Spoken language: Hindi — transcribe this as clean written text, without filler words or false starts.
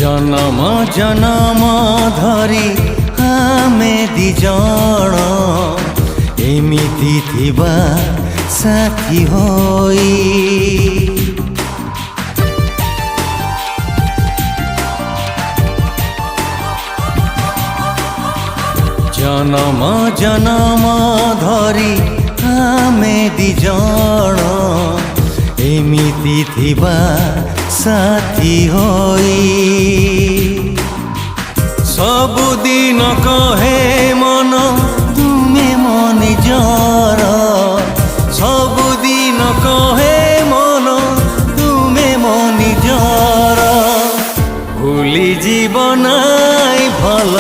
जन्म जन्म धरी आमे दिजण एमिति थिबा साथी होई। जन्म जन्म धरी आमे दिजण एमिति थिबा साथी होई। सबुदिन कहे मन तुमे मो निजर, सबुदिन कहे मन तुमे मो निजर। भूली जीव नाई भल